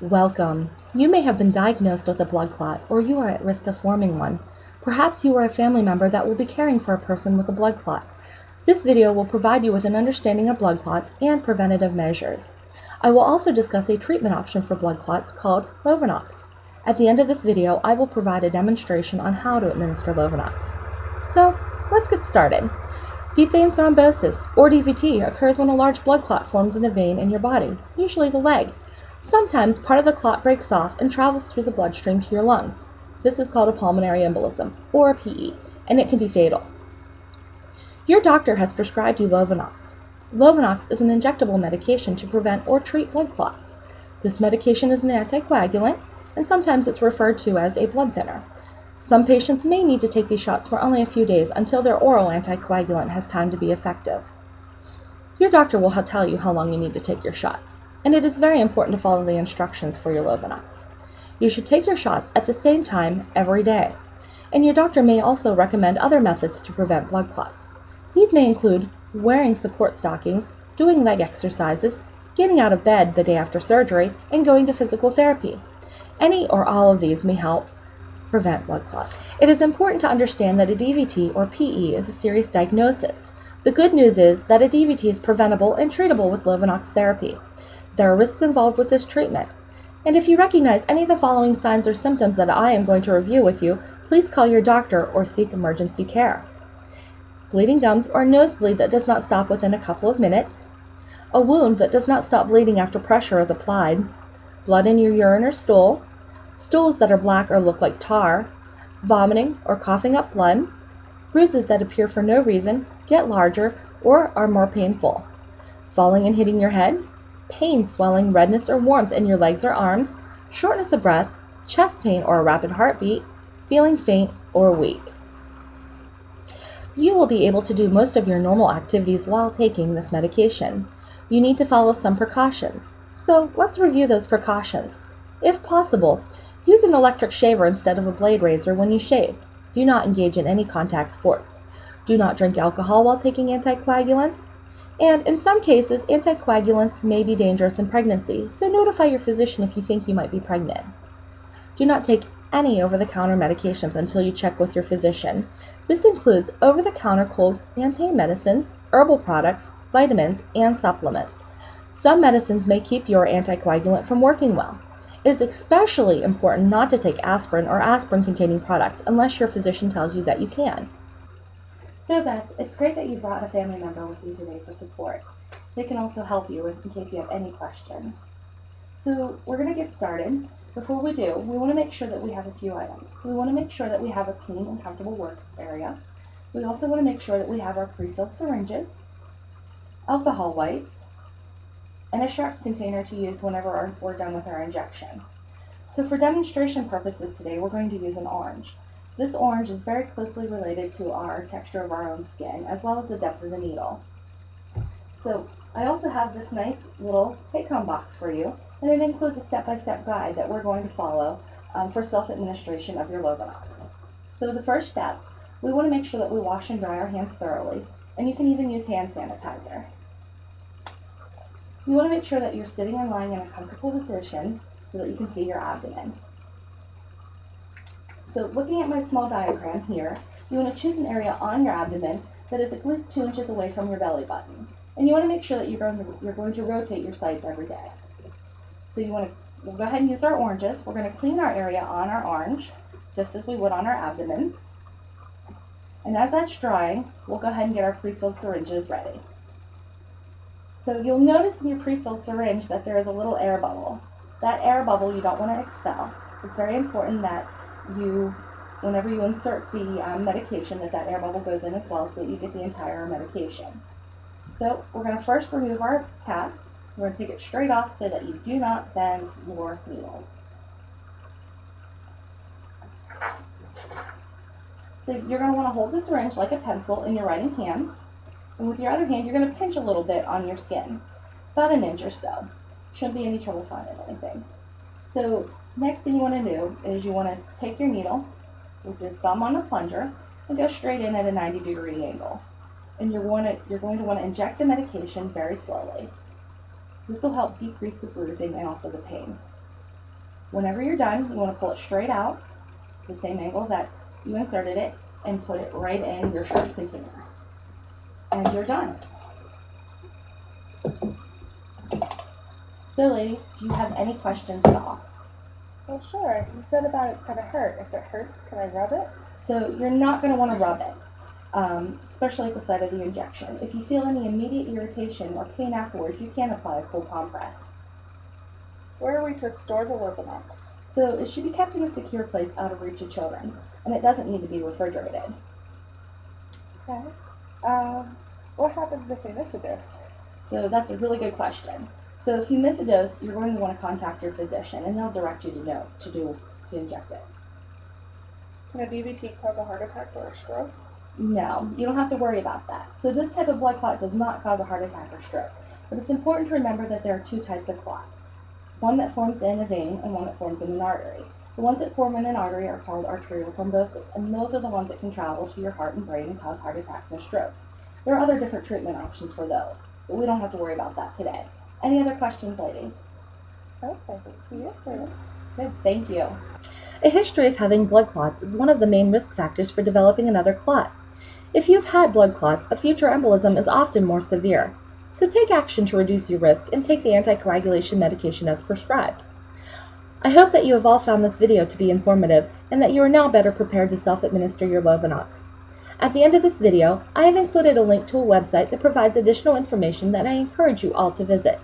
Welcome. You may have been diagnosed with a blood clot, or you are at risk of forming one. Perhaps you are a family member that will be caring for a person with a blood clot. This video will provide you with an understanding of blood clots and preventative measures. I will also discuss a treatment option for blood clots called Lovenox. At the end of this video, I will provide a demonstration on how to administer Lovenox. So, let's get started. Deep vein thrombosis, or DVT, occurs when a large blood clot forms in a vein in your body, usually the leg. Sometimes part of the clot breaks off and travels through the bloodstream to your lungs. This is called a pulmonary embolism, or a PE, and it can be fatal. Your doctor has prescribed you Lovenox. Lovenox is an injectable medication to prevent or treat blood clots. This medication is an anticoagulant, and sometimes it's referred to as a blood thinner. Some patients may need to take these shots for only a few days until their oral anticoagulant has time to be effective. Your doctor will tell you how long you need to take your shots, and it is very important to follow the instructions for your Lovenox. You should take your shots at the same time every day, and your doctor may also recommend other methods to prevent blood clots. These may include wearing support stockings, doing leg exercises, getting out of bed the day after surgery, and going to physical therapy. Any or all of these may help prevent blood clots. It is important to understand that a DVT or PE is a serious diagnosis. The good news is that a DVT is preventable and treatable with Lovenox therapy. There are risks involved with this treatment, and if you recognize any of the following signs or symptoms that I am going to review with you, please call your doctor or seek emergency care. Bleeding gums or a nosebleed that does not stop within a couple of minutes, a wound that does not stop bleeding after pressure is applied, blood in your urine or stool, stools that are black or look like tar, vomiting or coughing up blood, bruises that appear for no reason, get larger, or are more painful, falling and hitting your head, pain, swelling, redness, or warmth in your legs or arms, shortness of breath, chest pain or a rapid heartbeat, feeling faint or weak. You will be able to do most of your normal activities while taking this medication. You need to follow some precautions. So let's review those precautions. If possible, use an electric shaver instead of a blade razor when you shave. Do not engage in any contact sports. Do not drink alcohol while taking anticoagulants. And in some cases, anticoagulants may be dangerous in pregnancy, so notify your physician if you think you might be pregnant. Do not take any over-the-counter medications until you check with your physician. This includes over-the-counter cold and pain medicines, herbal products, vitamins, and supplements. Some medicines may keep your anticoagulant from working well. It is especially important not to take aspirin or aspirin-containing products unless your physician tells you that you can. So Beth, it's great that you brought a family member with you today for support. They can also help you in case you have any questions. So we're going to get started. Before we do, we want to make sure that we have a few items. We want to make sure that we have a clean and comfortable work area. We also want to make sure that we have our pre-filled syringes, alcohol wipes, and a sharps container to use whenever we're done with our injection. So for demonstration purposes today, we're going to use an orange. This orange is very closely related to our texture of our own skin, as well as the depth of the needle. So I also have this nice little take-home box for you, and it includes a step-by-step guide that we're going to follow for self-administration of your Lovenox. So the first step, we want to make sure that we wash and dry our hands thoroughly, and you can even use hand sanitizer. You want to make sure that you're sitting and lying in a comfortable position so that you can see your abdomen. So looking at my small diagram here, you want to choose an area on your abdomen that is at least 2 inches away from your belly button. And you want to make sure that you're going to rotate your sides every day. So we'll go ahead and use our oranges. We're going to clean our area on our orange, just as we would on our abdomen. And as that's drying, we'll go ahead and get our pre-filled syringes ready. So you'll notice in your pre-filled syringe that there is a little air bubble. That air bubble you don't want to expel. It's very important that whenever you insert the medication, that air bubble goes in as well so that you get the entire medication. So we're going to first remove our cap. We're going to take it straight off so that you do not bend your needle. So you're going to want to hold the syringe like a pencil in your right hand, and with your other hand you're going to pinch a little bit on your skin, about an inch or so. Shouldn't be any trouble finding anything. So next thing you want to do is you want to take your needle with your thumb on the plunger and go straight in at a 90-degree angle. And you're going to want to inject the medication very slowly. This will help decrease the bruising and also the pain. Whenever you're done, you want to pull it straight out, the same angle that you inserted it, and put it right in your sharps container. And you're done. So ladies, do you have any questions at all? Well, sure. You said about it's going to hurt. If it hurts, can I rub it? So you're not going to want to rub it, especially at the site of the injection. If you feel any immediate irritation or pain afterwards, you can apply a cold compress. Where are we to store the Lovenox? So it should be kept in a secure place out of reach of children, and it doesn't need to be refrigerated. Okay. What happens if we miss a dose? So that's a really good question. So if you miss a dose, you're going to want to contact your physician, and they'll direct you to inject it. Can a DVT cause a heart attack or a stroke? No, you don't have to worry about that. So this type of blood clot does not cause a heart attack or stroke, but it's important to remember that there are two types of clot. One that forms in a vein and one that forms in an artery. The ones that form in an artery are called arterial thrombosis, and those are the ones that can travel to your heart and brain and cause heart attacks and strokes. There are other different treatment options for those, but we don't have to worry about that today. Any other questions, ladies? Okay, thank you. Good, thank you. A history of having blood clots is one of the main risk factors for developing another clot. If you've had blood clots, a future embolism is often more severe. So take action to reduce your risk and take the anticoagulation medication as prescribed. I hope that you have all found this video to be informative and that you are now better prepared to self-administer your Lovenox. At the end of this video, I have included a link to a website that provides additional information that I encourage you all to visit.